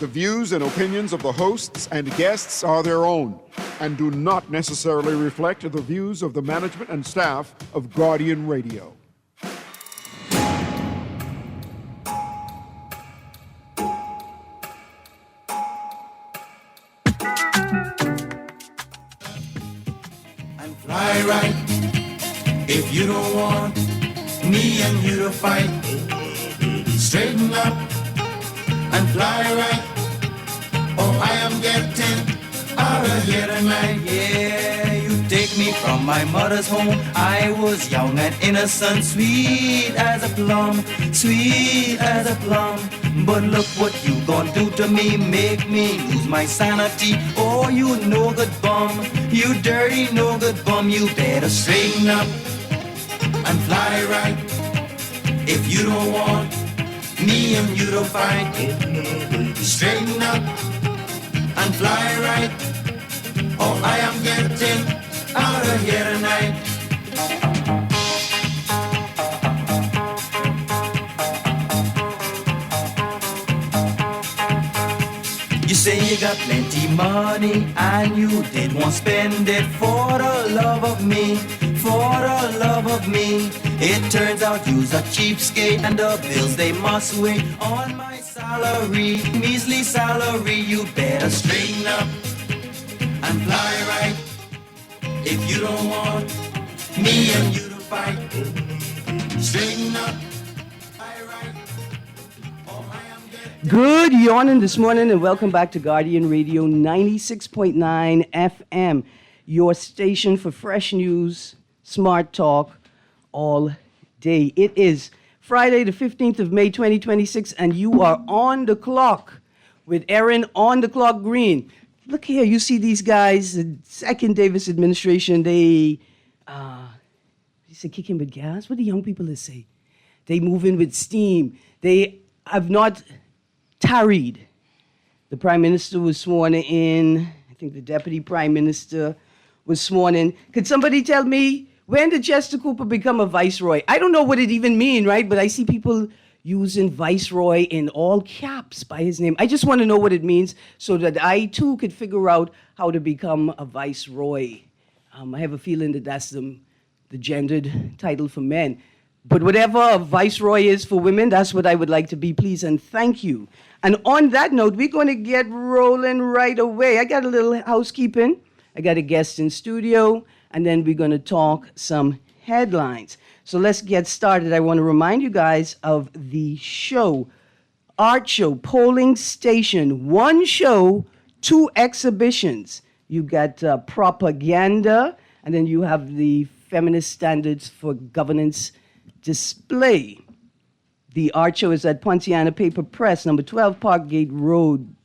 The views and opinions of the hosts and guests are their own and do not necessarily reflect the views of the management and staff of Guardian Radio. And fly right if you don't want me and you to fight. Straighten up and fly right. Oh, I am getting out of here tonight. Yeah, you take me from my mother's home. I was young and innocent, sweet as a plum, sweet as a plum. But look what you gon' do to me, make me lose my sanity. Oh, you no good bum, you dirty no good bum. You better straighten up and fly right if you don't want me and you to fight. Straighten up and fly right. Oh, I am getting out of here tonight. You say you got plenty money and you did want to spend it for the love of me, for the love of me. It turns out you's a cheapskate and the bills they must wait on my salary, measly salary. You better straighten up and fly right if you don't want me and you to fight. Straighten up, fly right. Oh, I am getting... Good yawning this morning and welcome back to Guardian Radio 96.9 FM, your station for fresh news, smart talk, all day. It is Friday the 15th of May 2026 and you are on the clock with Erin on the clock Greene. Look here, you see these guys, the second Davis administration, they say kicking with gas? What do young people say? They move in with steam. They have not tarried. The Prime Minister was sworn in. I think the Deputy Prime Minister was sworn in. Could somebody tell me, when did Chester Cooper become a viceroy? I don't know what it even means, right? But I see people using viceroy in all caps by his name. I just want to know what it means so that I, too, could figure out how to become a viceroy. I have a feeling that that's the gendered title for men. But whatever a viceroy is for women, that's what I would like to be, please, and thank you. And on that note, we're going to get rolling right away. I got a little housekeeping. I got a guest in studio, and then we're going to talk some headlines. So let's get started. I want to remind you guys of the show, Art Show, Polling Station. One show, two exhibitions. You got propaganda, and then you have the feminist standards for governance display. The Art Show is at Ponciana Paper Press, number 12 Parkgate Road.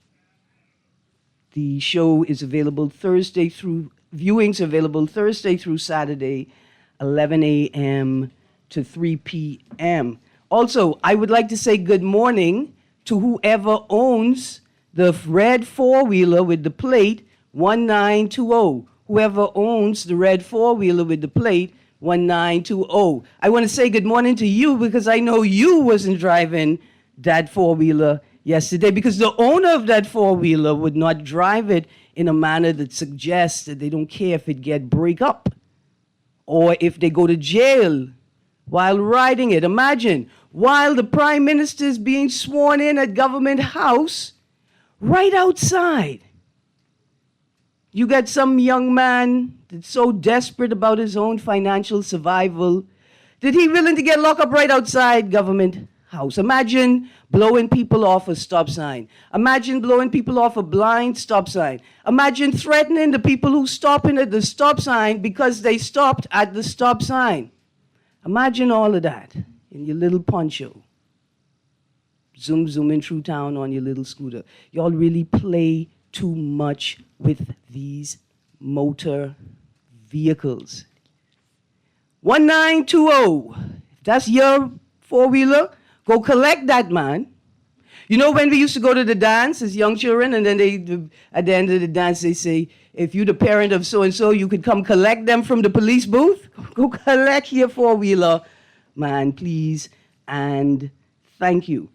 The show is available viewings available Thursday through Saturday, 11 a.m. to 3 p.m. Also, I would like to say good morning to whoever owns the red four-wheeler with the plate 1920. Whoever owns the red four-wheeler with the plate 1920. I want to say good morning to you because I know you wasn't driving that four-wheeler yesterday because the owner of that four-wheeler would not drive it in a manner that suggests that they don't care if it get break up or if they go to jail while riding it. Imagine, while the Prime Minister is being sworn in at Government House, right outside, you got some young man that's so desperate about his own financial survival that he willing to get locked up right outside Government House. Imagine blowing people off a stop sign. Imagine blowing people off a blind stop sign. Imagine threatening the people who stopping at the stop sign because they stopped at the stop sign. Imagine all of that in your little poncho. Zooming through town on your little scooter. Y'all really play too much with these motor vehicles. 1920. If that's your four-wheeler, go collect that, man. You know when we used to go to the dance as young children, and then at the end of the dance, they say, if you're the parent of so-and-so, you could come collect them from the police booth? Go collect your four-wheeler, man, please, and thank you.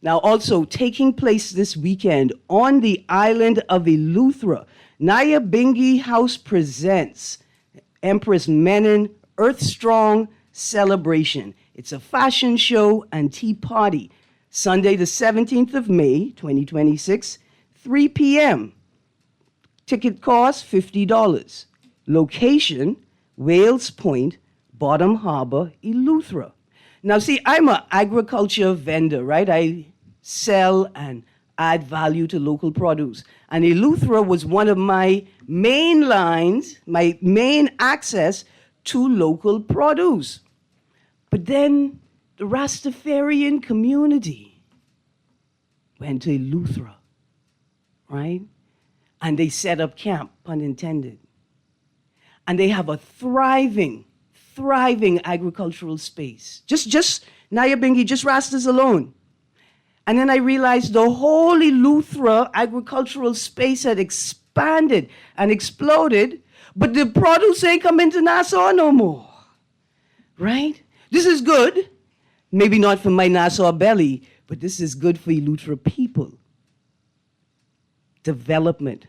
Now, also taking place this weekend on the island of Eleuthera, Nyabingi House presents Empress Menen Earth Strong Celebration. It's a fashion show and tea party. Sunday, the 17th of May, 2026, 3 p.m. Ticket cost $50. Location, Wales Point, Bottom Harbor, Eleuthera. Now, see, I'm an agriculture vendor, right? I sell and add value to local produce. And Eleuthera was one of my main lines, my main access to local produce. But then the Rastafarian community went to Eleuthera, right? And they set up camp, pun intended. And they have a thriving agricultural space. Just Nyabingi, just Rastas alone. And then I realized the whole Eleuthera agricultural space had expanded and exploded, but the produce ain't coming to Nassau no more, right? This is good, maybe not for my Nassau belly, but this is good for Eleuthera people. Development,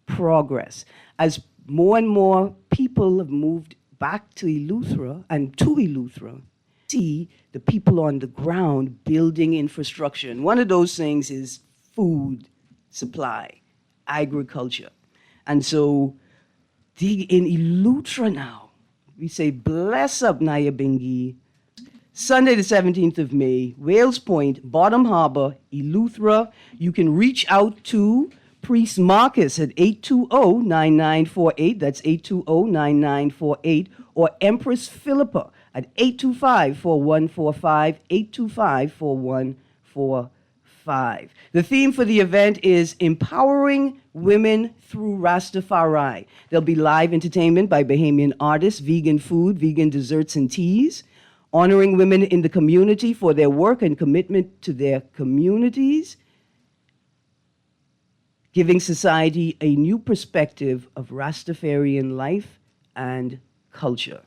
progress. As more and more people have moved back to Eleuthera and to Eleuthera, see the people on the ground building infrastructure. And one of those things is food supply, agriculture. And so in Eleuthera now, we say, bless up Nyabingi. Sunday the 17th of May, Wales Point, Bottom Harbor, Eleuthera. You can reach out to Priest Marcus at 820-9948, that's 820-9948, or Empress Philippa at 825-4145, 825-4145. The theme for the event is Empowering Women Through Rastafari. There'll be live entertainment by Bahamian artists, vegan food, vegan desserts and teas, honoring women in the community for their work and commitment to their communities, giving society a new perspective of Rastafarian life and culture.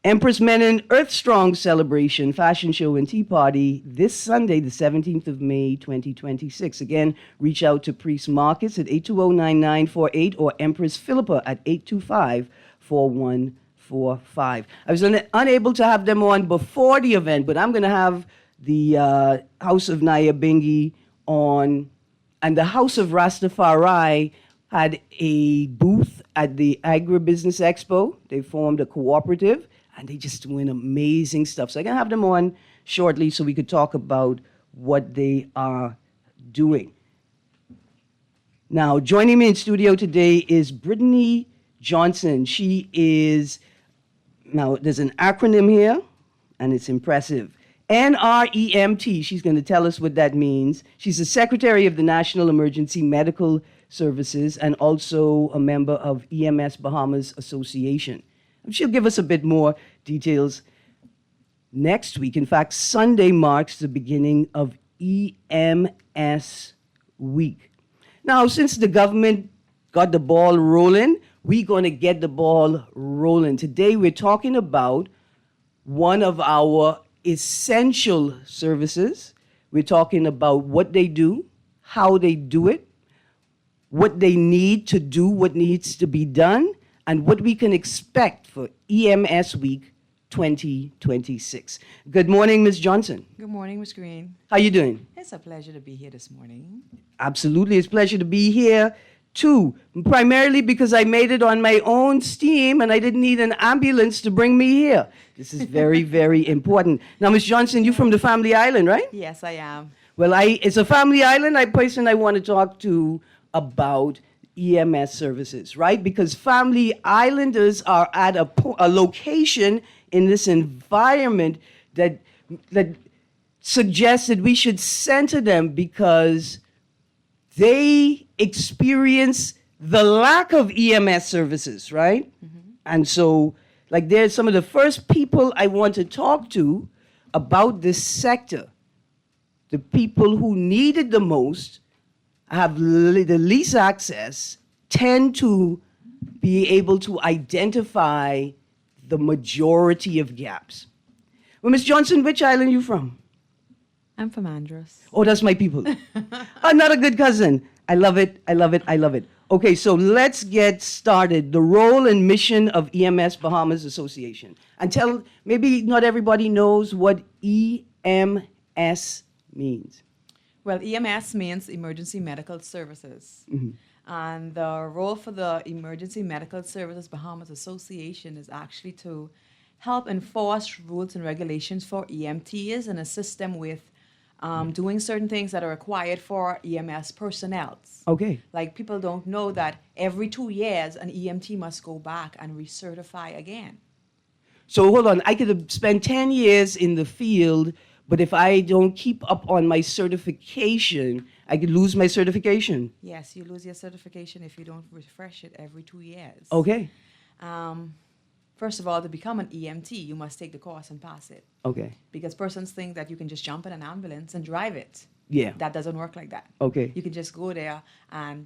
Empress Menen Earth Strong Celebration, Fashion Show and Tea Party this Sunday, the 17th of May, 2026. Again, reach out to Priest Marcus at 820-9948 or Empress Philippa at 825-4145. I was unable to have them on before the event, but I'm going to have the House of Nyabingi on, and the House of Rastafari had a booth at the Agribusiness Expo. They formed a cooperative, and they just doing amazing stuff. So I'm going to have them on shortly so we could talk about what they are doing. Now, joining me in studio today is Brittany Johnson. She is, now there's an acronym here, and it's impressive. NREMT, she's going to tell us what that means. She's the Secretary of the National Emergency Medical Services and also a member of EMS Bahamas Association. She'll give us a bit more details next week. In fact, Sunday marks the beginning of EMS Week. Now, since the government got the ball rolling, we're going to get the ball rolling. Today, we're talking about one of our essential services. We're talking about what they do, how they do it, what they need to do, what needs to be done, and what we can expect for EMS Week 2026. Good morning, Ms. Johnson. Good morning, Ms. Greene. How you doing? It's a pleasure to be here this morning. Absolutely, it's a pleasure to be here too, primarily because I made it on my own steam and I didn't need an ambulance to bring me here. This is very, very important. Now, Ms. Johnson, you're from the Family Island, right? Yes, I am. Well, it's a Family Island. I want to talk to about EMS services, right? Because Family Islanders are at a location in this environment that suggests that we should center them because they experience the lack of EMS services, right? Mm-hmm. And so, like, they're some of the first people I want to talk to about this sector. The people who need it the most, have the least access, tend to be able to identify the majority of gaps. Well, Ms. Johnson, which island are you from? I'm from Andros. Oh, that's my people. Another good cousin. I love it. I love it. I love it. Okay, so let's get started. The role and mission of EMS Bahamas Association. And maybe not everybody knows what EMS means. Well, EMS means Emergency Medical Services. And the role for the Emergency Medical Services Bahamas Association is actually to help enforce rules and regulations for EMTs and assist them with doing certain things that are required for EMS personnel. Okay. Like people don't know that every 2 years an EMT must go back and recertify again. So hold on, I could have spent 10 years in the field, but if I don't keep up on my certification, I could lose my certification. Yes, you lose your certification if you don't refresh it every 2 years. Okay. First of all, to become an EMT, you must take the course and pass it. Okay. Because persons think that you can just jump in an ambulance and drive it. Yeah. That doesn't work like that. Okay. You can just go there and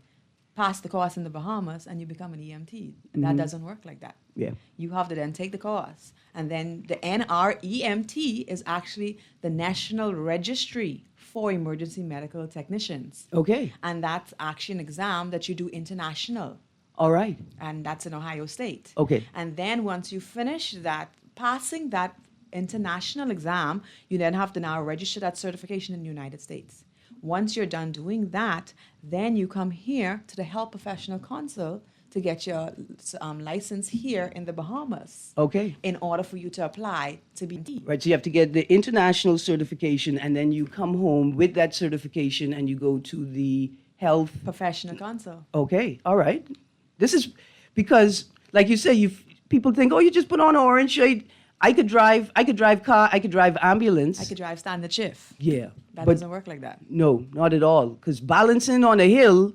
pass the course in the Bahamas and you become an EMT. And that doesn't work like that. Yeah. You have to then take the course. And then the NREMT is actually the National Registry for Emergency Medical Technicians. Okay. And that's actually an exam that you do international. All right. And that's in Ohio State. Okay. And then once you finish that, passing that international exam, you then have to now register that certification in the United States. Once you're done doing that, then you come here to the Health Professional Council to get your license here in the Bahamas. Okay. In order for you to apply to be Right, so you have to get the international certification, and then you come home with that certification and you go to the health. Professional Council. Okay, all right. This is because, like you say, people think, oh, you just put on an orange shirt. I could drive car, I could drive ambulance. I could drive standard shift. Yeah. That but doesn't work like that. no, not at all. Because balancing on a hill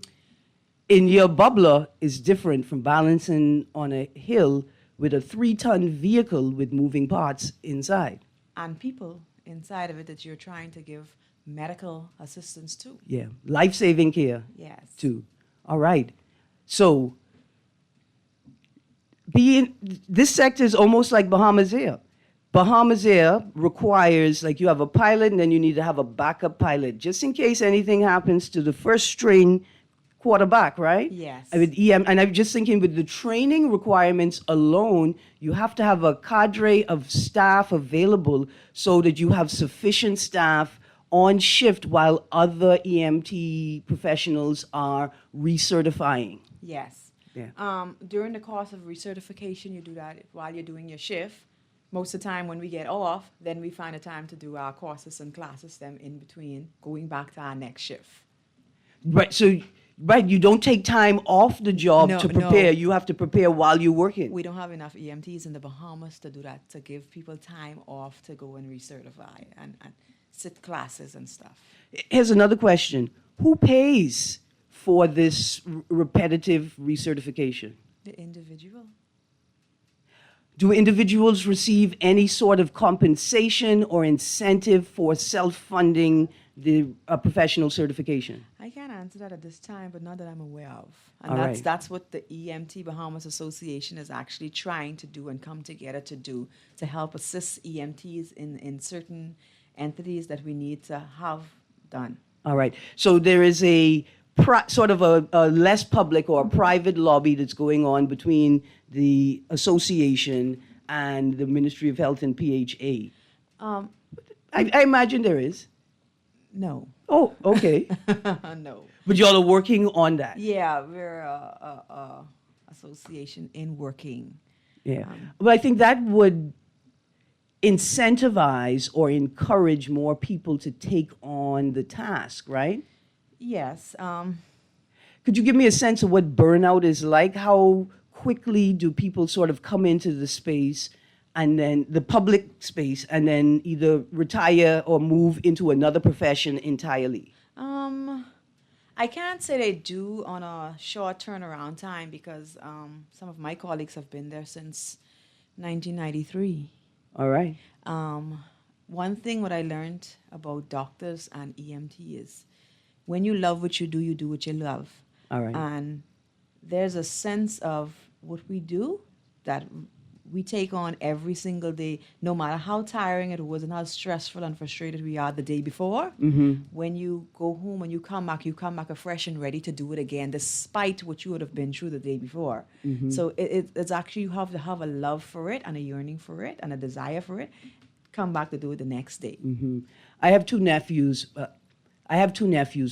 in your bubbler is different from balancing on a hill with a 3-ton vehicle with moving parts inside. And people inside of it that you're trying to give medical assistance to. Yeah, life-saving care Yes. too. All right. So this sector is almost like Bahamas Air. Bahamas Air requires, like, you have a pilot and then you need to have a backup pilot just in case anything happens to the first string quarterback, right? Yes. And I'm just thinking with the training requirements alone, you have to have a cadre of staff available so that you have sufficient staff on shift while other EMT professionals are recertifying. Yes. Yeah. During the course of recertification, you do that while you're doing your shift. Most of the time when we get off, then we find a time to do our courses and classes them in between, going back to our next shift. Right. So, right, you don't take time off the job No, to prepare. no. You have to prepare while you're working. We don't have enough EMTs in the Bahamas to do that, to give people time off to go and recertify and sit classes and stuff. Here's another question. Who pays for this repetitive recertification? The individual. Do individuals receive any sort of compensation or incentive for self-funding the professional certification? I can't answer that at this time, but not that I'm aware of. And All right. that's what the EMT Bahamas Association is actually trying to do and come together to do, to help assist EMTs in certain entities that we need to have done. All right. So there is a sort of a less public or a private lobby that's going on between the association and the Ministry of Health and PHA. I imagine there is. No. Oh, okay. No. But y'all are working on that. Yeah, we're a association in working. Yeah. But I think that would incentivize or encourage more people to take on the task, right? Yes. Could you give me a sense of what burnout is like? How quickly do people sort of come into the space and then the public space and then either retire or move into another profession entirely? I can't say they do on a short turnaround time because some of my colleagues have been there since 1993. All right. One thing what I learned about doctors and EMT is when you love what you do what you love. All right. And there's a sense of what we do that we take on every single day, no matter how tiring it was and how stressful and frustrated we are the day before. When you go home, when you come back fresh and ready to do it again, despite what you would have been through the day before. So it's actually, you have to have a love for it and a yearning for it and a desire for it. Come back to do it the next day. I have two nephews.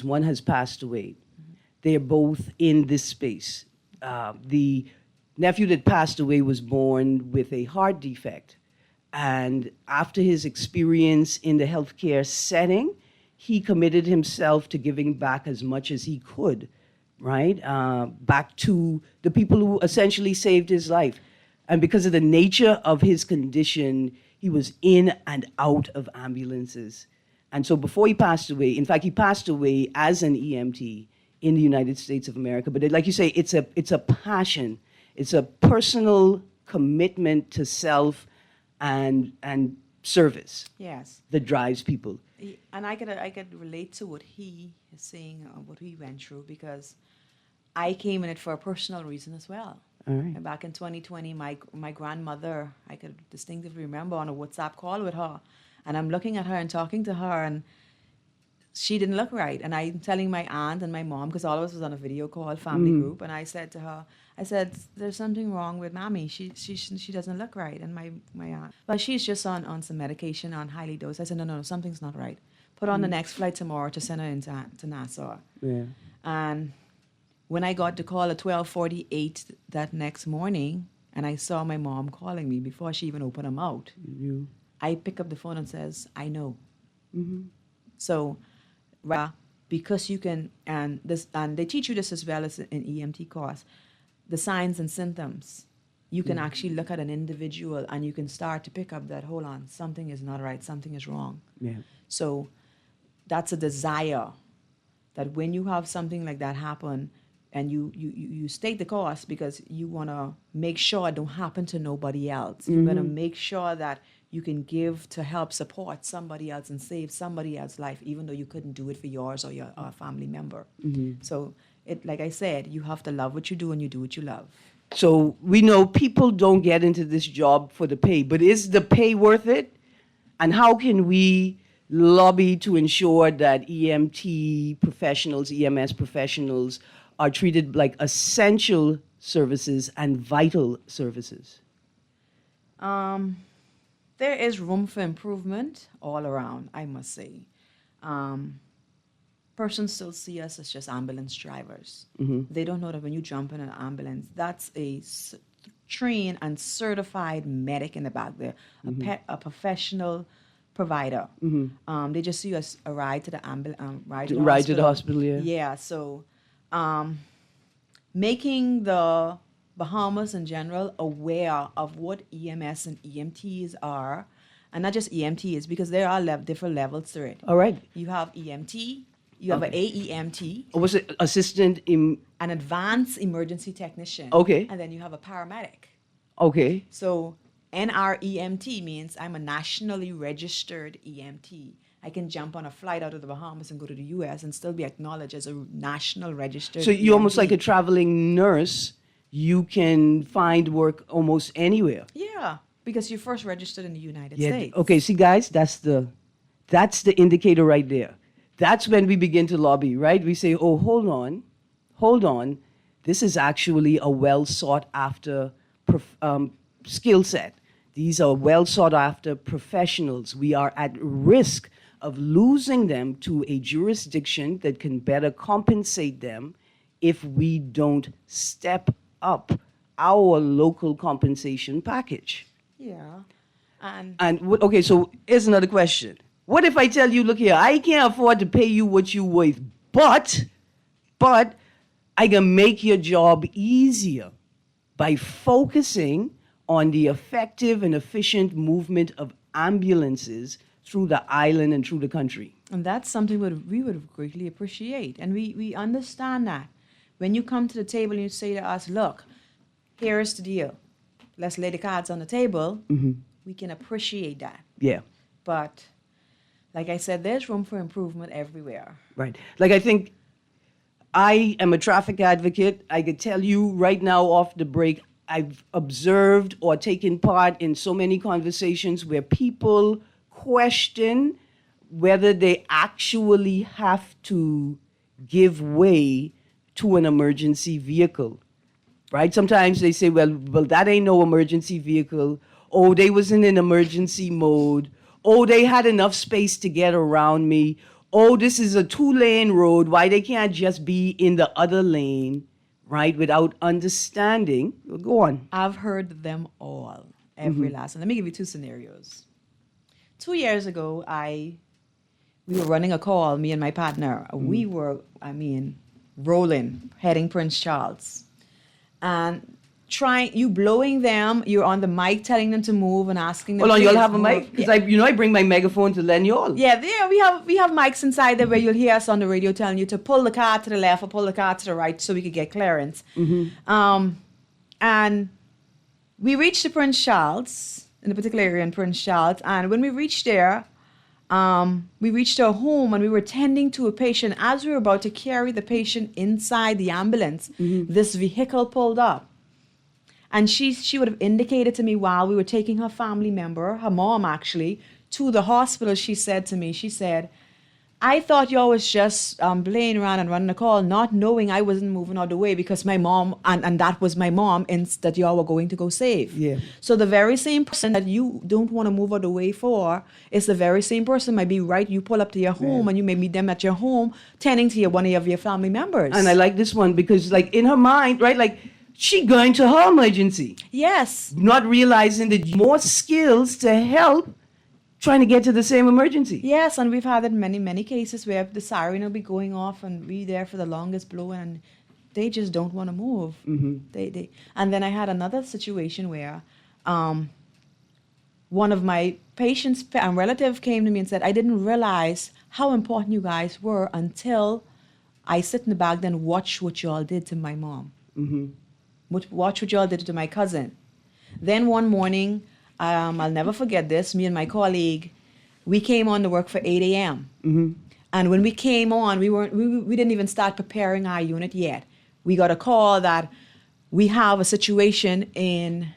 One has passed away. They're both in this space. The nephew that passed away was born with a heart defect. And after his experience in the healthcare setting, he committed himself to giving back as much as he could, right? Back to the people who essentially saved his life. And because of the nature of his condition, he was in and out of ambulances. And so before he passed away, in fact, he passed away as an EMT in the United States of America. But like you say, it's a passion. It's a personal commitment to self and service. Yes. That drives people. And I could relate to what he is saying, what he went through, because I came in it for a personal reason as well. All right. And back in 2020, my grandmother, I could distinctively remember on a WhatsApp call with her, and I'm looking at her and talking to her, and she didn't look right. And I'm telling my aunt and my mom, because all of us was on a video call, family group, and I said to her, there's something wrong with mommy. She doesn't look right. And my aunt, well, she's just on some medication, on highly dosed. I said, no, something's not right. Put on the next flight tomorrow to send her to Nassau. Yeah. And when I got the call at 12:48 that next morning, and I saw my mom calling me before she even opened her mouth, I pick up the phone and says, I know. So, because you can, and they teach you this as well as in EMT course, the signs and symptoms. You can actually look at an individual and you can start to pick up that, hold on, something is not right, something is wrong. Yeah. So that's a desire that when you have something like that happen, and you state the course because you want to make sure it don't happen to nobody else. You're going to make sure that you can give to help support somebody else and save somebody else's life, even though you couldn't do it for yours or your family member. So, like I said, you have to love what you do and you do what you love. So we know people don't get into this job for the pay, but is the pay worth it? And how can we lobby to ensure that EMT professionals, EMS professionals, are treated like essential services and vital services? There is room for improvement all around, I must say. Persons still see us as just ambulance drivers. They don't know that when you jump in an ambulance, that's a trained and certified medic in the back there, a professional provider. They just see you as a ride to the Ride to the hospital, yeah. Yeah, so making the Bahamas in general aware of what EMS and EMTs are, and not just EMTs, because there are different levels to it. All right. You have EMT, you have an AEMT. Was it assistant an advanced emergency technician. Okay. And then you have a paramedic. Okay. So NREMT means I'm a nationally registered EMT. I can jump on a flight out of the Bahamas and go to the U.S. and still be acknowledged as a national registered So you're almost EMT. like a traveling nurse. You can find work almost anywhere. Yeah, because you're first registered in the United States. Okay, see guys, that's the indicator right there. That's when we begin to lobby, right? We say, oh, hold on. This is actually a well sought after skill set. These are well sought after professionals. We are at risk of losing them to a jurisdiction that can better compensate them if we don't step up our local compensation package. Yeah. Okay, so here's another question. What if I tell you, look here, I can't afford to pay you what you're worth, but I can make your job easier by focusing on the effective and efficient movement of ambulances through the island and through the country. And that's something we would greatly appreciate. And we understand that. When you come to the table and you say to us, look, here's the deal. Let's lay the cards on the table. We can appreciate that. Yeah. But like I said, there's room for improvement everywhere. Right. Like, I think I am a traffic advocate. I could tell you right now off the break, I've observed or taken part in so many conversations where people question whether they actually have to give way to an emergency vehicle, right? Sometimes they say, well, that ain't no emergency vehicle. Oh, they was in an emergency mode. Oh, they had enough space to get around me. Oh, this is a 2-lane road. Why they can't just be in the other lane, right? Without understanding. Well, go on. I've heard them all, every last one. Let me give you 2 scenarios. 2 years ago, we were running a call, me and my partner. We were, rolling, heading Prince Charles. And blowing them, you're on the mic telling them to move and asking them. Hold on, please y'all have a move. mic? Because I bring my megaphone to lend y'all. Yeah, we have mics inside there where you'll hear us on the radio telling you to pull the car to the left or pull the car to the right so we could get clearance. And we reached the Prince Charles, in a particular area in Prince Charles, and when we reached there, we reached our home and we were tending to a patient. As we were about to carry the patient inside the ambulance, this vehicle pulled up. And she would have indicated to me while we were taking her family member, her mom actually, to the hospital. She said to me, I thought y'all was just playing around and running a call, not knowing I wasn't moving out of the way because my mom, and that was my mom, and that y'all were going to go save. Yeah. So the very same person that you don't want to move out of the way for is the very same person might be right. You pull up to your home and you may meet them at your home, tending to one of your family members. And I like this one because, like, in her mind, right, like, she going to her emergency. Yes. Not realizing that more skills to help trying to get to the same emergency. Yes, and we've had it in many, many cases where the siren will be going off and we there for the longest blow and they just don't want to move. They and then I had another situation where one of my patients and relative came to me and said, I didn't realize how important you guys were until I sit in the back then watch what y'all did to my mom. Watch what y'all did to my cousin. Then one morning, I'll never forget this, me and my colleague, we came on to work for 8 a.m. And when we came on, we didn't even start preparing our unit yet. We got a call that we have a situation in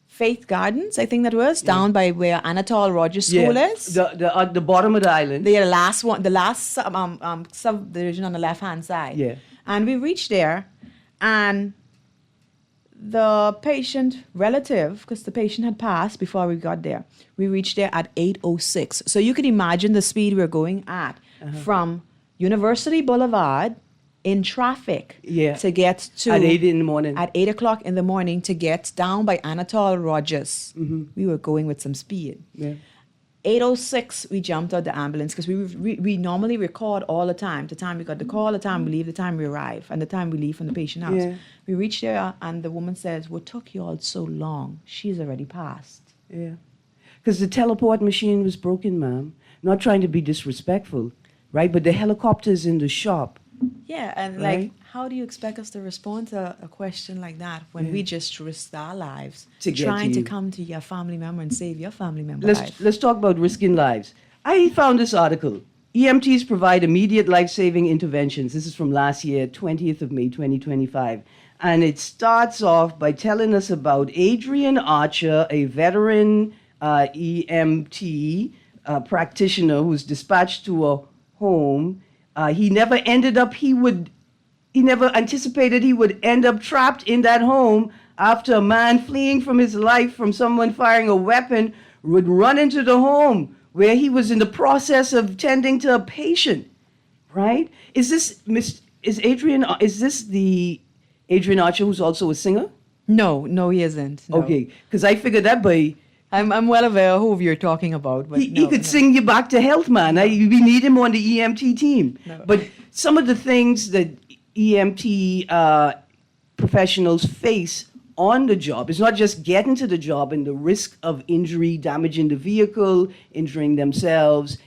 Faith Gardens, I think that was, down by where Anatole Rogers School is. The bottom of the island. The last subdivision on the left-hand side. Yeah. And we reached there, and the patient relative, because the patient had passed before we got there, we reached there at 8:06. So you can imagine the speed we're going at from University Boulevard in traffic to get to... At 8 in the morning. At 8 o'clock in the morning to get down by Anatole Rogers. We were going with some speed. Yeah. 8:06, we jumped out the ambulance because we normally record all the time. The time we got the call, the time we leave, the time we arrive, and the time we leave from the patient house. Yeah. We reached there, and the woman says, "What took you all so long? She's already passed." Yeah. Because the teleport machine was broken, ma'am. Not trying to be disrespectful, right? But the helicopter's in the shop. Yeah, and Right. like, how do you expect us to respond to a question like that when we just risked our lives To get trying to to you. come to your family member and save your family member life? Let's talk about risking lives. I found this article. EMTs provide immediate life-saving interventions. This is from last year, 20th of May, 2025. And it starts off by telling us about Adrian Archer, a veteran EMT practitioner who's dispatched to a home. He never anticipated he would end up trapped in that home after a man fleeing from his life from someone firing a weapon would run into the home where he was in the process of tending to a patient, right? Is this the Adrian Archer who's also a singer? No, he isn't. No. Okay, because I figured that by... I'm well aware who you're talking about, but He could sing you back to health, man. We need him on the EMT team. No. But some of the things that EMT professionals face on the job, it's not just getting to the job and the risk of injury, damaging the vehicle, injuring themselves,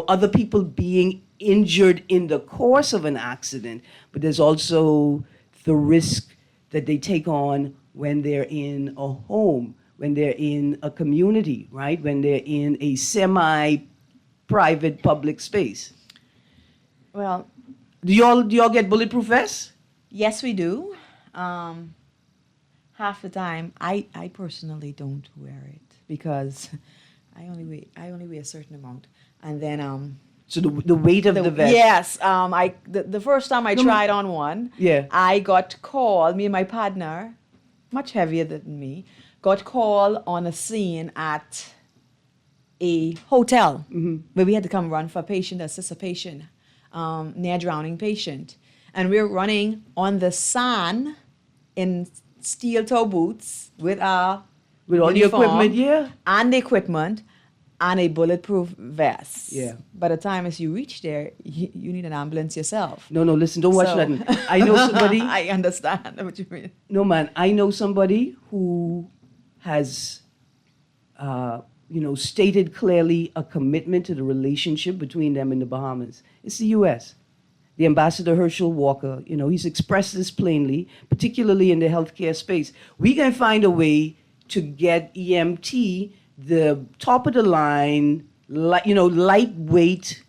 other people being injured in the course of an accident, but there's also the risk that they take on when they're in a home, when they're in a community, right? When they're in a semi-private public space. Well, Do y'all get bulletproof vests? yes, we do. half the time, I personally don't wear it because I only weigh a certain amount, and then So the weight of the vest. Yes, the first time I tried on one, Yeah. I got called. Me and my partner, much heavier than me, got called on a scene at a hotel where we had to come run for a patient, assist a patient, near drowning patient, and we were running on the sand in steel toe boots with our With all the uniform equipment, yeah. and the equipment and a bulletproof vest. Yeah. By the time as you reach there, you need an ambulance yourself. No, listen, don't watch So- nothing. I know somebody. I understand what you mean. No, man, I know somebody who has, stated clearly a commitment to the relationship between them in the Bahamas. It's the U.S. The Ambassador Herschel Walker, he's expressed this plainly, particularly in the healthcare space. We can find a way to get EMT the top of the line, lightweight,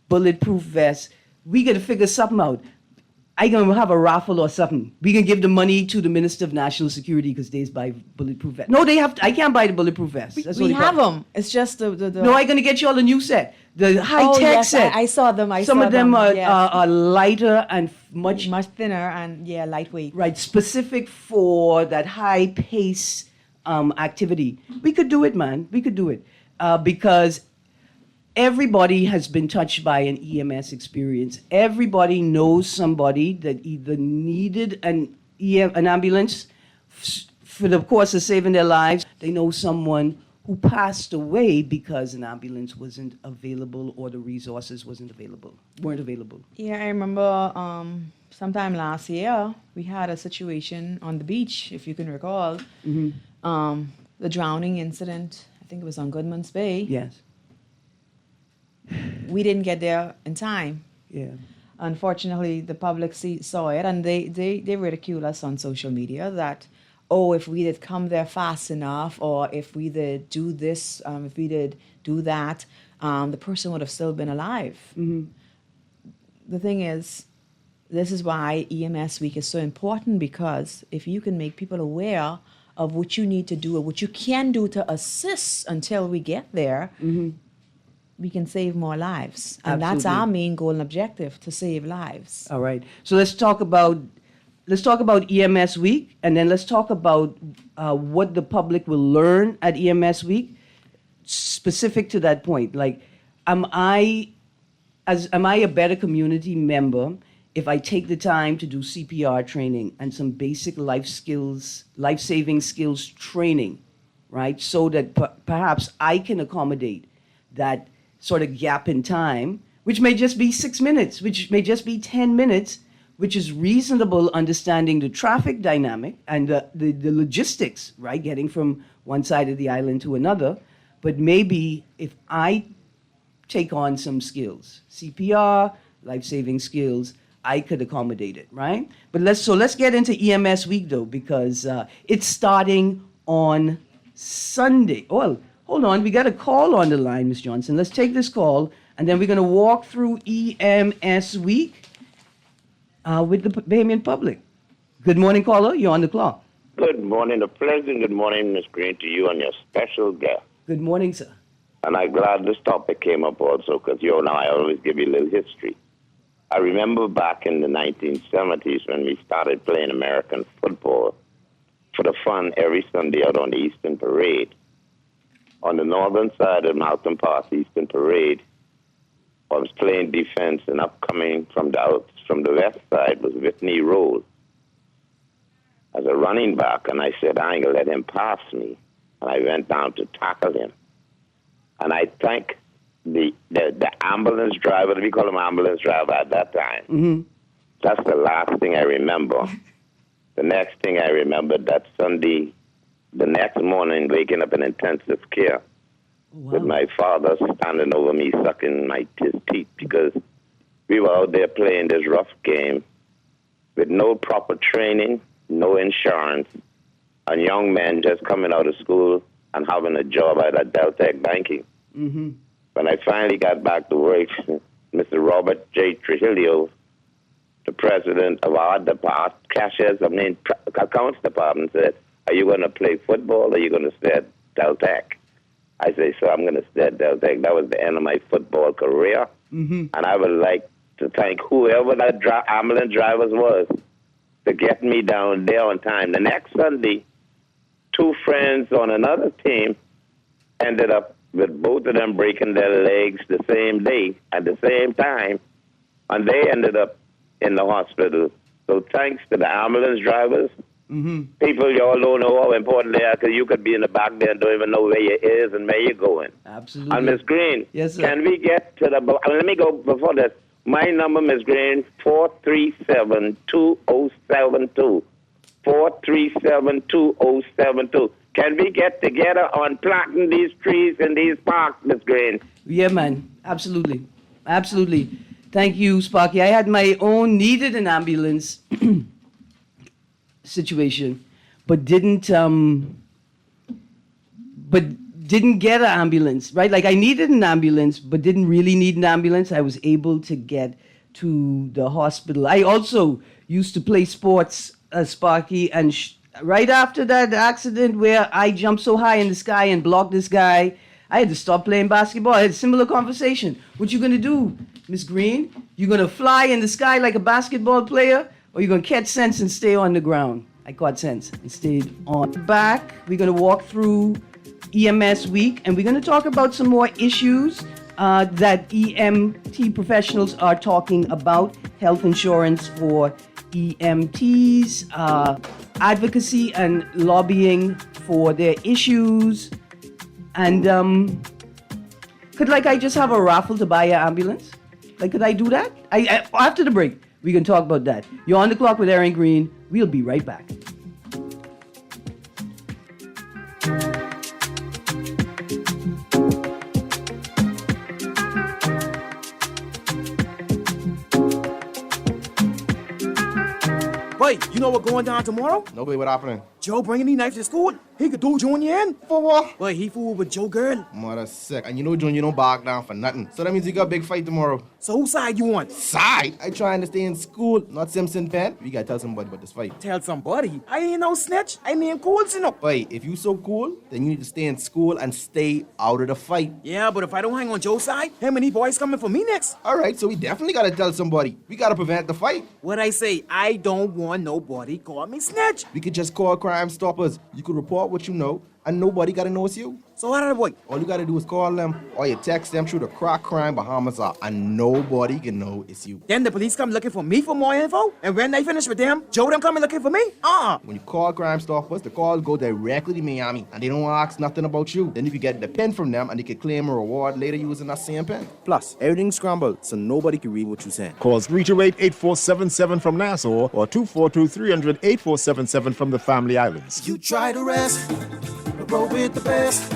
bulletproof vest. We got to figure something out. I gonna have a raffle or something. We can give the money to the Minister of National Security because they buy bulletproof vest. No, they have. I can't buy the bulletproof vest. That's We only have problem. them. It's just the No, I'm gonna get you all a new set. The high tech yes, set. I saw them. Some of them are, yes. are lighter and much much thinner and lightweight. right, specific for that high pace activity. We could do it, man. We could do it because everybody has been touched by an EMS experience. Everybody knows somebody that either needed an ambulance for the course of saving their lives. They know someone who passed away because an ambulance wasn't available or the resources weren't available. Yeah, I remember sometime last year we had a situation on the beach, if you can recall. The drowning incident. I think it was on Goodman's Bay. Yes. We didn't get there in time. Yeah. Unfortunately, the public saw it, and they ridicule us on social media that, oh, if we did come there fast enough, or if we did do this, if we did do that, the person would have still been alive. The thing is, this is why EMS Week is so important, because if you can make people aware of what you need to do or what you can do to assist until we get there, we can save more lives. And that's Absolutely. our main goal and objective, to save lives. All right. So let's talk about EMS Week, and then let's talk about what the public will learn at EMS Week, specific to that point. Like, am I a better community member if I take the time to do CPR training and some basic life-saving skills training, right? So that perhaps I can accommodate that sort of gap in time, which may just be 6 minutes, which may just be 10 minutes, which is reasonable, understanding the traffic dynamic and the logistics, right? Getting from one side of the island to another. But maybe if I take on some skills, CPR, life-saving skills, I could accommodate it, right? But let's get into EMS Week though, because it's starting on Sunday. Oh, well, hold on, we got a call on the line, Ms. Johnson. Let's take this call, and then we're going to walk through EMS Week with the Bahamian public. Good morning, caller. You're on the clock. Good morning, a pleasant good morning, Ms. Greene, to you and your special guest. Good morning, sir. And I'm glad this topic came up also, because you know I always give you a little history. I remember back in the 1970s when we started playing American football for the fun every Sunday out on the Eastern Parade. On the northern side of Mountain Pass Eastern Parade, I was playing defense, and upcoming from the west side was Whitney Roll as a running back, and I said, I ain't gonna let him pass me. And I went down to tackle him. And I thank the ambulance driver, we call him ambulance driver at that time. Mm-hmm. That's the last thing I remember. The next thing I remember, that Sunday, the next morning, waking up in intensive care with my father standing over me, sucking his teeth, because we were out there playing this rough game with no proper training, no insurance, and young men just coming out of school and having a job at Deltec Banking. Mm-hmm. When I finally got back to work, Mr. Robert J. Trujillo the president of our accounts department said, "Are you going to play football or are you going to stay at Deltec?" I say, "So I'm going to stay at Deltec." That was the end of my football career. Mm-hmm. And I would like to thank whoever that ambulance drivers was to get me down there on time. The next Sunday, two friends on another team ended up with both of them breaking their legs the same day at the same time, and they ended up in the hospital. So thanks to the ambulance drivers, people, y'all don't know how important they are, because you could be in the back there and don't even know where you is and where you're going. Absolutely. And Ms. Greene, yes, sir. Can we get to the... Let me go before that. My number, Ms. Greene, 437-2072. 437-2072. Can we get together on planting these trees in these parks, Ms. Greene? Yeah, man. Absolutely. Absolutely. Thank you, Sparky. I had my own needed an ambulance situation, but didn't get an ambulance, right? Like I needed an ambulance, but didn't really need an ambulance. I was able to get to the hospital. I also used to play sports, Sparky, and right after that accident where I jumped so high in the sky and blocked this guy, I had to stop playing basketball. I had a similar conversation. What you gonna do, Miss Greene? You gonna fly in the sky like a basketball player, or you gonna catch sense and stay on the ground? I caught sense and stayed on. Back, we're gonna walk through EMS week, and we're gonna talk about some more issues that EMT professionals are talking about: health insurance for EMTs, advocacy and lobbying for their issues, and could I just have a raffle to buy an ambulance? Could I do that? I after the break, we can talk about that. You're on the clock with Erin Greene. We'll be right back. Wait, you know what going down tomorrow? No way, what happening? Joe bringing these knives to school. He could do Junior in. For what? Wait, he fooled with Joe girl. Mother sick. And you know Junior don't back down for nothing. So that means you got a big fight tomorrow. So whose side you on? Side? I trying to stay in school, not Simpson fan. We gotta tell somebody about this fight. Tell somebody. I ain't no snitch. I mean cool, you know. Wait, if you so cool, then you need to stay in school and stay out of the fight. Yeah, but if I don't hang on Joe's side, him and he boys coming for me next. Alright, so we definitely gotta tell somebody. We gotta prevent the fight. What I say, I don't want nobody call me snitch. We could just call Crime Stoppers. You could report what you know, and nobody gotta know it's you. So how did I boy? All you gotta do is call them, or you text them through the Crack Crime Bahamas app, and nobody can know it's you. Then the police come looking for me for more info, and when they finish with them, Joe them coming looking for me? When you call Crime Stoppers, the calls go directly to Miami, and they don't ask nothing about you. Then you can get the pen from them, and they can claim a reward later using that same pen. Plus, everything's scrambled, so nobody can read what you're saying. Call 328-8477 from Nassau or 242-300-8477 from the Family Islands. You try to rest, but roll with the best.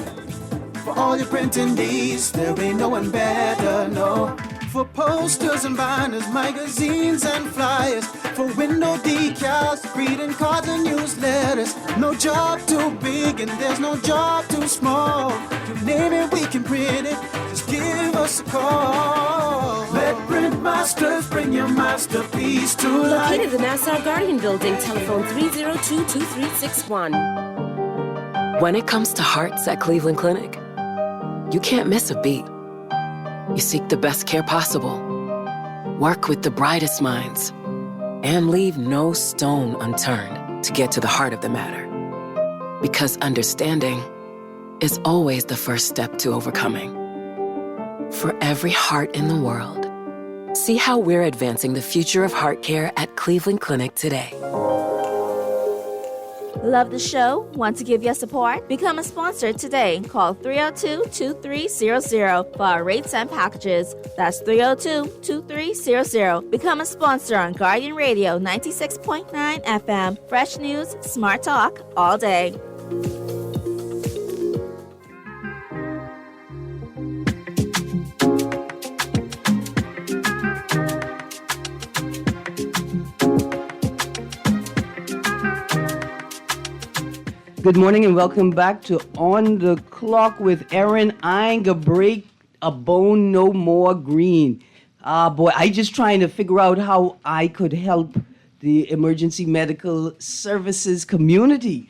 For all your printing needs, there ain't no one better, no. For posters and banners, magazines and flyers, for window decals, greeting cards and newsletters. No job too big and there's no job too small. You name it, we can print it, just give us a call. Let Print Masters bring your masterpiece to life. Located in the Nassau Guardian Building, telephone 302-2361. When it comes to hearts at Cleveland Clinic, you can't miss a beat. You seek the best care possible, work with the brightest minds, and leave no stone unturned to get to the heart of the matter. Because understanding is always the first step to overcoming. For every heart in the world, see how we're advancing the future of heart care at Cleveland Clinic today. Love the show? Want to give your support? Become a sponsor today. Call 302-2300 for our rates and packages. That's 302-2300. Become a sponsor on Guardian Radio 96.9 FM. Fresh news, smart talk, all day. Good morning and welcome back to On the Clock with Erin. I ain't gonna break a bone no more, Greene. Boy, I just trying to figure out how I could help the emergency medical services community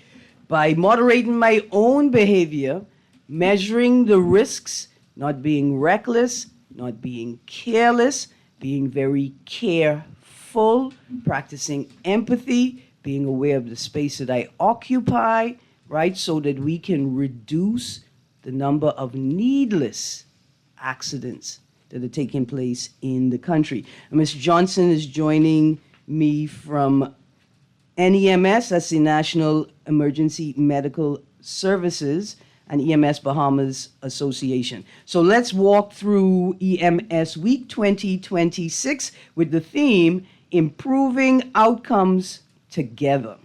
by moderating my own behavior, measuring the risks, not being reckless, not being careless, being very careful, practicing empathy, being aware of the space that I occupy, right, so that we can reduce the number of needless accidents that are taking place in the country. And Ms. Johnson is joining me from NEMS, that's the National Emergency Medical Services, and EMS Bahamas Association. So let's walk through EMS Week 2026 with the theme, Improving Outcomes Together.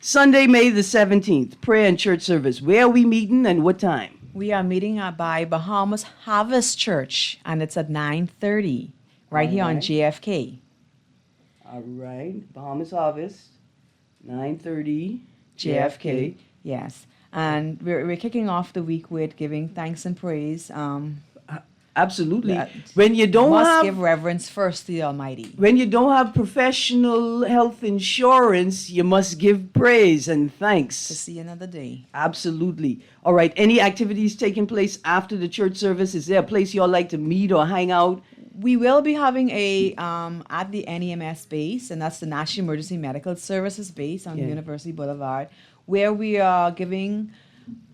Sunday, May the 17th, prayer and church service. Where are we meeting and what time? We are meeting by Bahamas Harvest Church, and it's at 9:30, right here on JFK. All right, Bahamas Harvest, 9:30, JFK. Yes. And we're kicking off the week with giving thanks and praise. Absolutely. When you don't must give reverence first to the Almighty. When you don't have professional health insurance, you must give praise and thanks. To see another day. Absolutely. All right. Any activities taking place after the church service? Is there a place y'all like to meet or hang out? We will be having a at the NEMS base, and that's the National Emergency Medical Services base on University Boulevard, where we are giving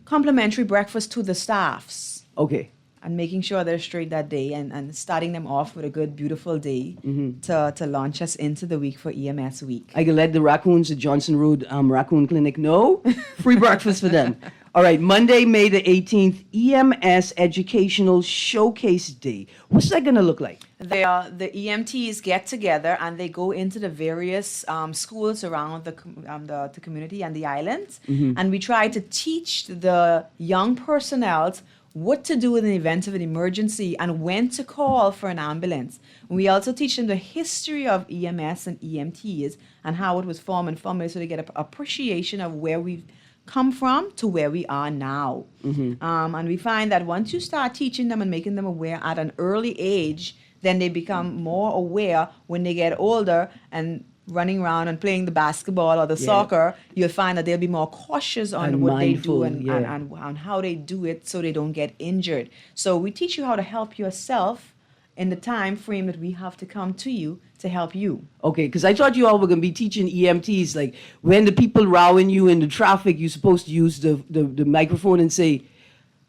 complimentary breakfast to the staffs. Okay. And making sure they're straight that day and starting them off with a good, beautiful day to launch us into the week for EMS week. I can let the raccoons at Johnson Road Raccoon Clinic know. Free breakfast for them. All right, Monday, May the 18th, EMS Educational Showcase Day. What's that going to look like? The EMTs get together and they go into the various schools around the community and the islands. And we try to teach the young personnel what to do in the event of an emergency and when to call for an ambulance. We also teach them the history of EMS and EMTs and how it was formed and formulated so they get an appreciation of where we've come from to where we are now. And we find that once you start teaching them and making them aware at an early age, then they become more aware when they get older and running around and playing the basketball or the soccer, you'll find that they'll be more cautious on and what mindful, they do and how they do it so they don't get injured. So we teach you how to help yourself in the time frame that we have to come to you to help you. Okay, because I thought you all were going to be teaching EMTs, like when the people rowing you in the traffic, you're supposed to use the microphone and say,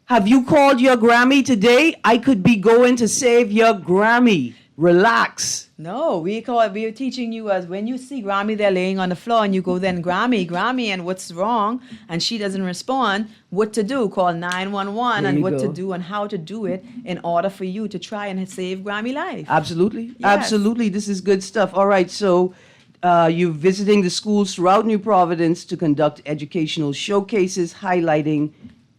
have you called your Grammy today? I could be going to save your Grammy. Relax. No, we're teaching you as when you see Grammy there laying on the floor and you go then Grammy, and what's wrong? And she doesn't respond, what to do? Call 911 and what to do and how to do it in order for you to try and save Grammy life. Absolutely. Yes. Absolutely. This is good stuff. All right. So you're visiting the schools throughout New Providence to conduct educational showcases highlighting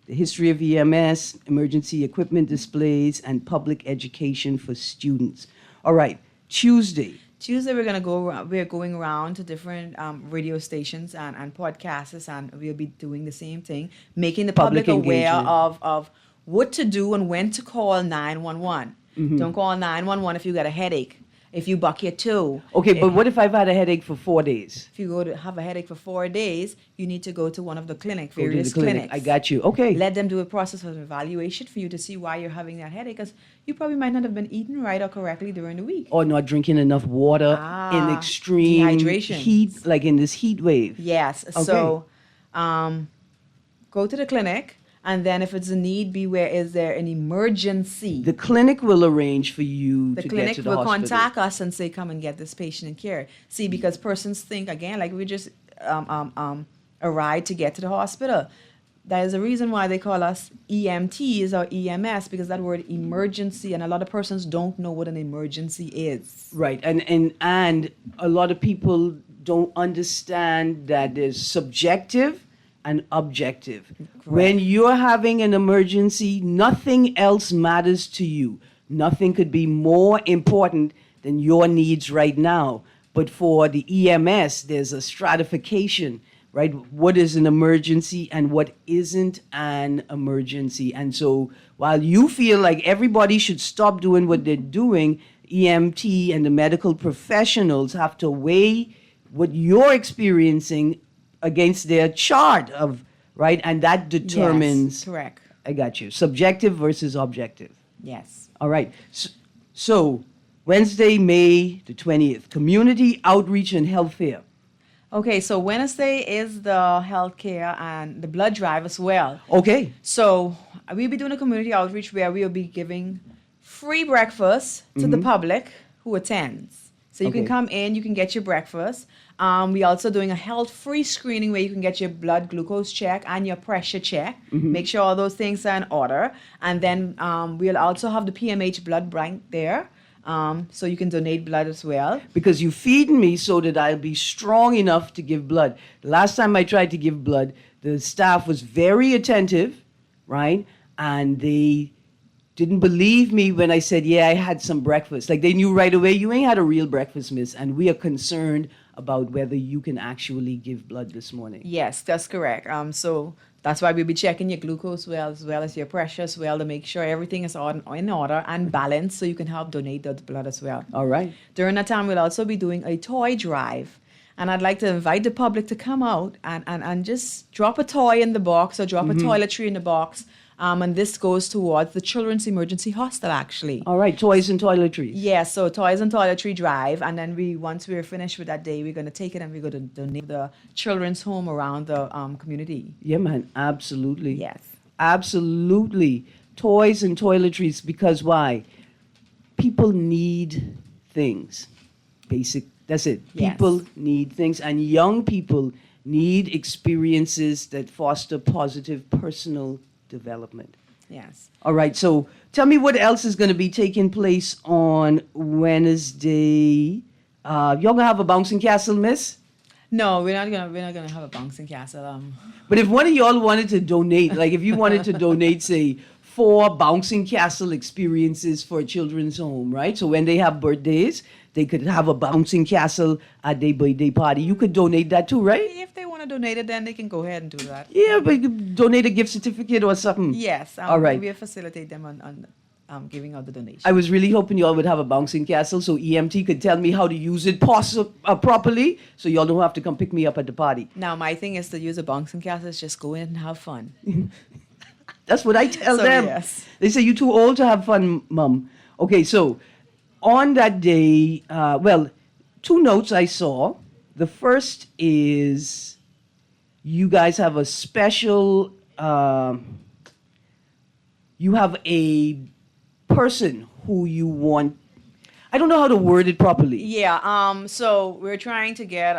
the history of EMS, emergency equipment displays, and public education for students. All right, Tuesday, we're going around to different radio stations and podcasts, and we'll be doing the same thing, making the public aware of what to do and when to call 911. Don't call 911 if you got a headache. If you buck your toe. Okay, but what if I've had a headache for 4 days? If you go to have a headache for 4 days, you need to go to one of the various clinics. I got you. Okay. Let them do a process of evaluation for you to see why you're having that headache, because you probably might not have been eating right or correctly during the week. Or not drinking enough water in extreme dehydration. Heat, like in this heat wave. Yes. Okay. So go to the clinic. And then if it's a need, beware, is there an emergency? The clinic will arrange for you to get to the hospital. The clinic will contact us and say, come and get this patient in care. See, because persons think, again, like we just a ride to get to the hospital. That is the reason why they call us EMTs or EMS, because that word emergency, and a lot of persons don't know what an emergency is. Right, and a lot of people don't understand that there's subjective and objective. Correct. When you're having an emergency, nothing else matters to you. Nothing could be more important than your needs right now. But for the EMS, there's a stratification, right? What is an emergency and what isn't an emergency? And so while you feel like everybody should stop doing what they're doing, EMT and the medical professionals have to weigh what you're experiencing against their chart of, right? And that determines. Yes, correct. I got you. Subjective versus objective. Yes. All right. So Wednesday, May the 20th, Community Outreach and Health Fair. Okay, so Wednesday is the healthcare and the blood drive as well. Okay. So we'll be doing a community outreach where we'll be giving free breakfast to the public who attends. So you can come in, you can get your breakfast. We're also doing a health-free screening where you can get your blood glucose check and your pressure check. Make sure all those things are in order. And then we'll also have the PMH blood bank there. So you can donate blood as well. Because you feed me so that I'll be strong enough to give blood. The last time I tried to give blood, the staff was very attentive, right? And they didn't believe me when I said, yeah, I had some breakfast. Like they knew right away, you ain't had a real breakfast, miss. And we are concerned about whether you can actually give blood this morning. Yes, that's correct. So that's why we'll be checking your glucose as well as your pressure as well to make sure everything is in order and balanced so you can help donate the blood as well. All right. During that time, we'll also be doing a toy drive. And I'd like to invite the public to come out and just drop a toy in the box or drop a toiletry in the box. And this goes towards the Children's Emergency Hospital, actually. All right, toys and toiletries. Yeah, so toys and toiletry drive. And then once we're finished with that day, we're going to take it and we're going to donate the children's home around the community. Yeah, man, absolutely. Yes. Absolutely. Toys and toiletries, because why? People need things. That's it. Yes. People need things, and young people need experiences that foster positive personal development. Yes. All right, so tell me what else is going to be taking place on Wednesday. Y'all gonna have a bouncing castle, miss? No, we're not gonna have a bouncing castle. But if one of y'all wanted to donate, like if you wanted to donate, say, 4 bouncing castle experiences for a children's home, right? So when they have birthdays, they could have a bouncing castle at their birthday party. You could donate that too, right? If they want to donate it, then they can go ahead and do that. Yeah, but you could donate a gift certificate or something. Yes. All right. We'll facilitate them on giving out the donation. I was really hoping y'all would have a bouncing castle so EMT could tell me how to use it properly so y'all don't have to come pick me up at the party. Now, my thing is to use a bouncing castle is just go in and have fun. That's what I tell them. Yes. They say, you're too old to have fun, Mom. Okay, so on that day, 2 notes I saw. The first is you guys have a special, you have a person who you want. I don't know how to word it properly. Yeah, so we're trying to get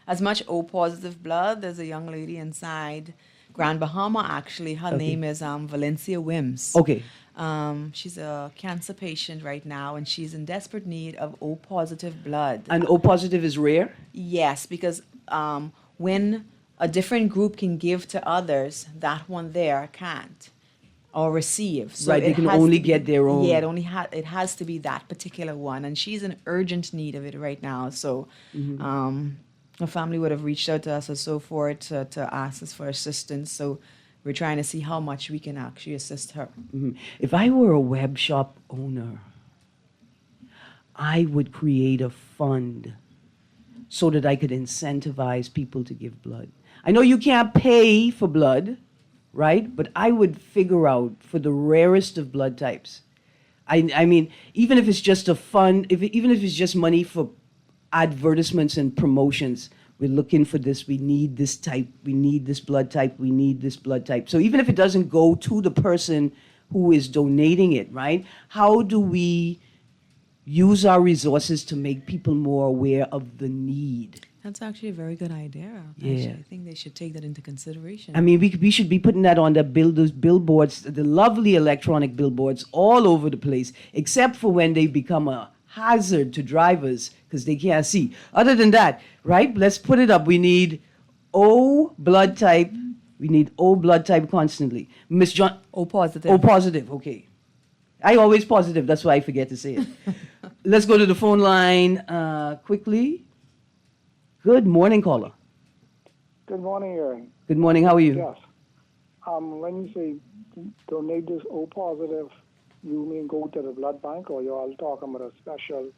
as much O positive blood. There's a young lady inside Grand Bahama, actually. Her name is Valencia Wims. Okay. She's a cancer patient right now, and she's in desperate need of O positive blood. And O positive is rare? Yes, because when a different group can give to others, that one there can't or receive. So right, they can only get their own. Yeah, it has to be that particular one, and she's in urgent need of it right now. So her family would have reached out to us or so forth to ask us for assistance. So we're trying to see how much we can actually assist her. If I were a web shop owner, I would create a fund so that I could incentivize people to give blood. I know you can't pay for blood, right? But I would figure out for the rarest of blood types. I mean, even if it's just a fund, even if it's just money for advertisements and promotions, we're looking for this, we need this type, we need this blood type, we need this blood type. So even if it doesn't go to the person who is donating it, right? How do we use our resources to make people more aware of the need? That's actually a very good idea. Yeah. Actually, I think they should take that into consideration. I mean, we should be putting that on those billboards, the lovely electronic billboards all over the place, except for when they become a hazard to drivers because they can't see. Other than that, right, let's put it up. We need O blood type. We need O blood type constantly. Miss John. O positive. O positive, okay. I always positive, that's why I forget to say it. Let's go to the phone line quickly. Good morning, caller. Good morning, Erin. Good morning, how are you? Yes. When you say donate this O positive you mean go to the blood bank, or you all talking about a special?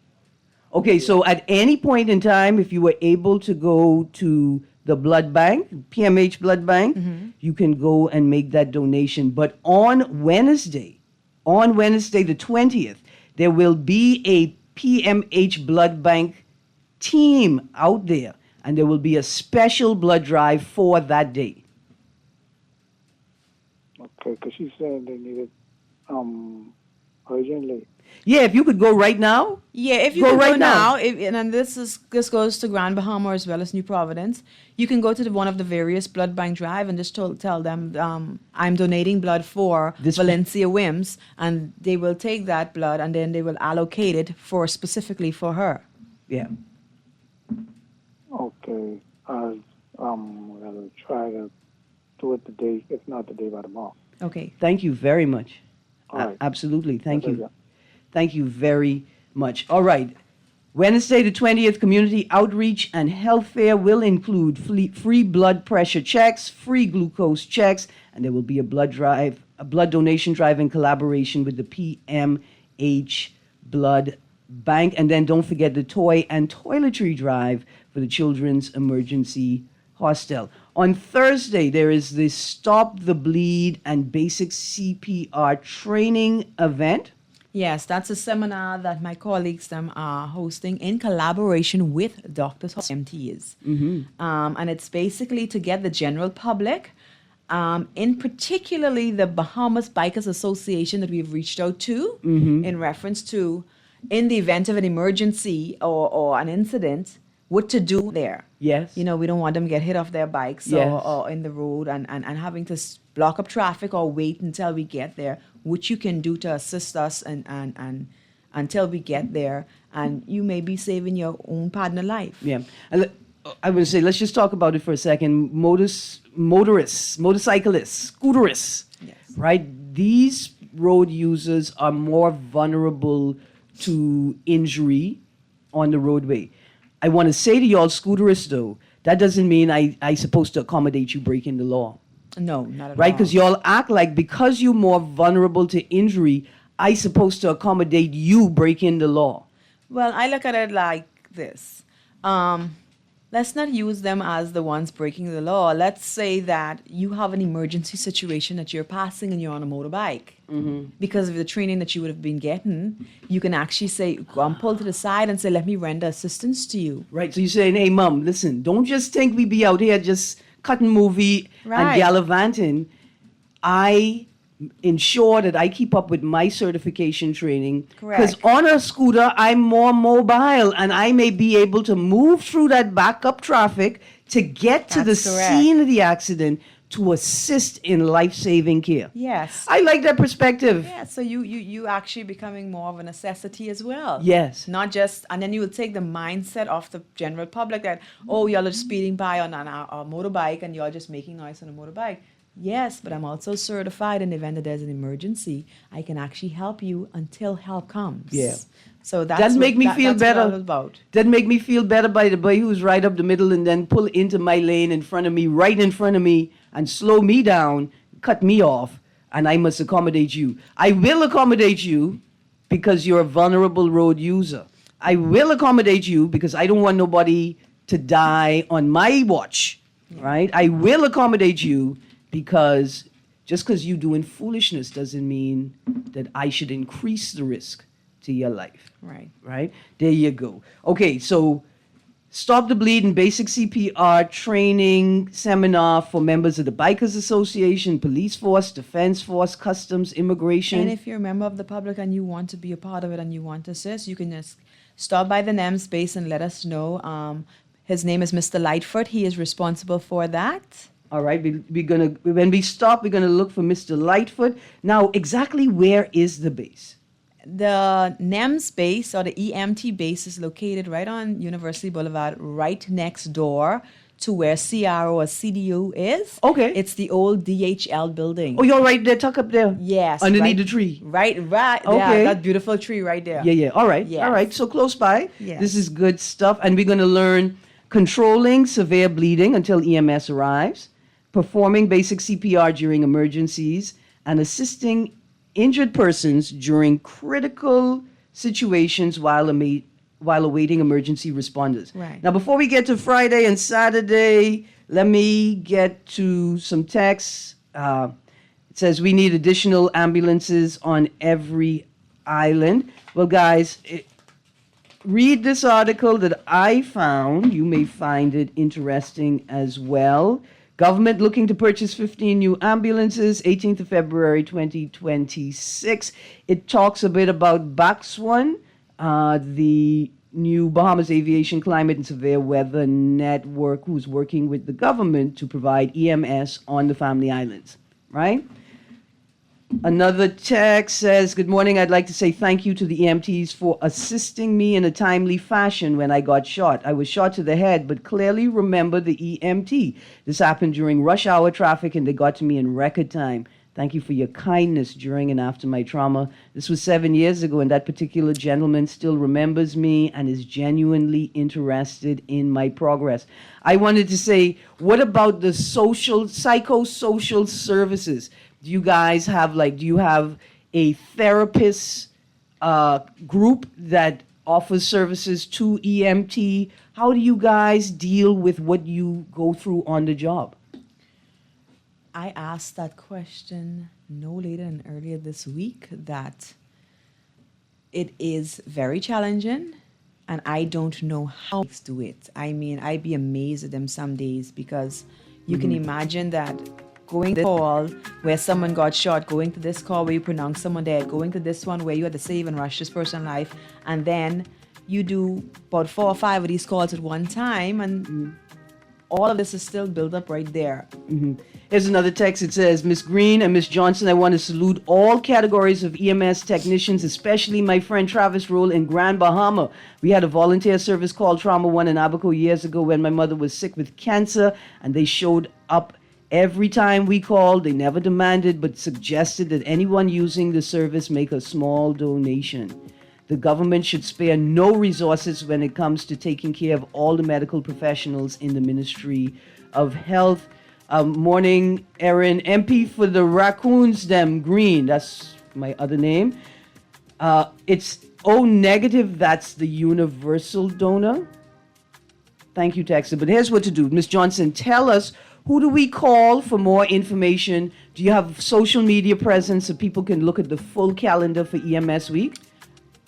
Okay, so at any point in time, if you were able to go to the blood bank, PMH blood bank, you can go and make that donation. But on Wednesday the 20th, there will be a PMH blood bank team out there, and there will be a special blood drive for that day. Okay, because she's saying they need it urgently. Yeah, if you could go right now. Yeah, if you Go can right go now. now, and this goes to Grand Bahama as well as New Providence. You can go to one of the various blood bank drive and just tell them I'm donating blood for Valencia Wims, and they will take that blood and then they will allocate it specifically for her. Yeah. Okay, I'll try to do it today, if not today, by tomorrow. Okay. Thank you very much. All right. Absolutely. Thank Okay, you. yeah. Thank you very much. All right. Wednesday the 20th, community outreach and health fair will include free blood pressure checks, free glucose checks, and there will be a blood donation drive in collaboration with the PMH Blood Bank. And then don't forget the toy and toiletry drive for the Children's Emergency Hostel. On Thursday, there is the Stop the Bleed and Basic CPR training event. Yes, that's a seminar that my colleagues are hosting in collaboration with doctors, MTs. And it's basically to get the general public, in particularly the Bahamas Bikers Association that we've reached out to in reference to, in the event of an emergency or an incident, what to do there. Yes. You know, we don't want them to get hit off their bikes or in the road and having to block up traffic or wait until we get there, which you can do to assist us and until we get there. And you may be saving your own partner life. Yeah. And I would say, let's just talk about it for a second. Motorists, motorcyclists, scooterists, right? These road users are more vulnerable to injury on the roadway. I want to say to y'all scooterists, though, that doesn't mean I supposed to accommodate you breaking the law. No, not at all. Right? Because y'all act like because you're more vulnerable to injury, I supposed to accommodate you breaking the law. Well, I look at it like this. Let's not use them as the ones breaking the law. Let's say that you have an emergency situation that you're passing and you're on a motorbike. Because of the training that you would have been getting, you can actually say, go and pull to the side and say, let me render assistance to you. Right. So you're saying, hey, Mom, listen, don't just think we be out here just cutting movie and gallivanting. I ensure that I keep up with my certification training. Because on a scooter, I'm more mobile and I may be able to move through that backup traffic to get to the scene of the accident to assist in life-saving care. Yes. I like that perspective. Yeah, so you actually becoming more of a necessity as well. Yes. Not just, and then you will take the mindset of the general public that, oh, y'all are speeding by on a motorbike and y'all just making noise on a motorbike. Yes, but I'm also certified in the event that there's an emergency. I can actually help you until help comes. Yeah. So that make me feel better. What all about. That make me feel better by the boy who's right up the middle and then pull into my lane in front of me, right in front of me, and slow me down, cut me off, and I must accommodate you. I will accommodate you because you're a vulnerable road user. I will accommodate you because I don't want nobody to die on my watch, right? I will accommodate you because just because you're doing foolishness doesn't mean that I should increase the risk to your life. Right. Right? There you go. Okay, so Stop the Bleed and Basic CPR training seminar for members of the Bikers Association, Police Force, Defense Force, Customs, Immigration. And if you're a member of the public and you want to be a part of it and you want to assist, you can just stop by the NEM space and let us know. His name is Mr. Lightfoot. He is responsible for that. All right, when we stop, we're gonna look for Mr. Lightfoot. Now, exactly where is the base? The NEMS base or the EMT base is located right on University Boulevard, right next door to where CRO or CDU is. Okay. It's the old DHL building. Oh, you're right there, tuck up there? Yes. Underneath the tree? Right. Okay. Yeah, that beautiful tree right there. Yeah. All right. Yes. All right. So close by. Yes. This is good stuff. And we're going to learn controlling severe bleeding until EMS arrives, performing basic CPR during emergencies, and assisting injured persons during critical situations while awaiting emergency responders. Right. Now, before we get to Friday and Saturday, let me get to some texts. It says we need additional ambulances on every island. Well, guys, read this article that I found. You may find it interesting as well. Government looking to purchase 15 new ambulances, 18th of February 2026. It talks a bit about BACS1, the new Bahamas Aviation Climate and Severe Weather Network, who's working with the government to provide EMS on the Family Islands, right? Another text says, good morning, I'd like to say thank you to the EMTs for assisting me in a timely fashion when I got shot. I was shot to the head, but clearly remember the EMT. This happened during rush hour traffic and they got to me in record time. Thank you for your kindness during and after my trauma. This was 7 years ago, and that particular gentleman still remembers me and is genuinely interested in my progress. I wanted to say, what about the psychosocial services? Do you guys have, do you have a therapist group that offers services to EMT? How do you guys deal with what you go through on the job? I asked that question no later than earlier this week, that it is very challenging and I don't know how to do it. I mean, I'd be amazed at them some days, because you can imagine that going to this call where someone got shot, going to this call where you pronounce someone dead, going to this one where you had to save and rush this person's life, and then you do about 4 or 5 of these calls at one time, and all of this is still built up right there. Here's another text. It says, Miss Greene and Miss Johnson, I want to salute all categories of EMS technicians, especially my friend Travis Roll in Grand Bahama. We had a volunteer service called Trauma One in Abaco years ago when my mother was sick with cancer, and they showed up every time we called. They never demanded, but suggested that anyone using the service make a small donation. The government should spare no resources when it comes to taking care of all the medical professionals in the Ministry of Health. Morning, Erin. MP for the Raccoons, them Green. That's my other name. It's O negative. That's the universal donor. Thank you, Texter. But here's what to do. Ms. Johnson, tell us, who do we call for more information? Do you have social media presence so people can look at the full calendar for EMS week?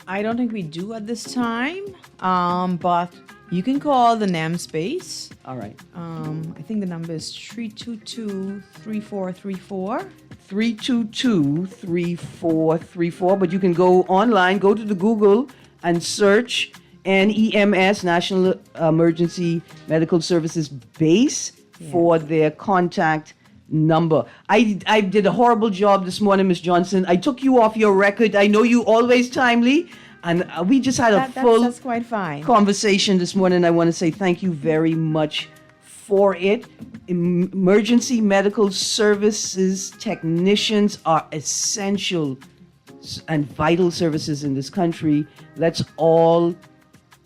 I don't think we do at this time, but you can call the NAM space. All right. I think the number is 322-3434. 322-3434. But you can go online, go to the Google and search NEMS, National Emergency Medical Services Base, for their contact number. I did a horrible job this morning, Ms. Johnson. I took you off your record. I know you always timely, and we just had that's quite fine. Conversation this morning. I want to say thank you very much for it. Emergency medical services technicians are essential and vital services in this country. Let's all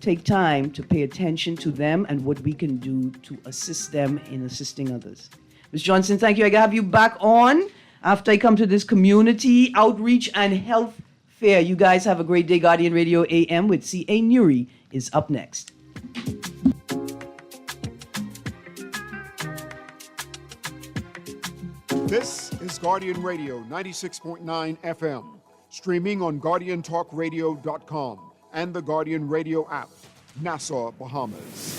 take time to pay attention to them and what we can do to assist them in assisting others. Ms. Johnson, thank you. I have you back on after I come to this community outreach and health fair. You guys have a great day. Guardian Radio AM with C.A. Nuri is up next. This is Guardian Radio 96.9 FM, streaming on GuardianTalkRadio.com and the Guardian Radio app, Nassau, Bahamas.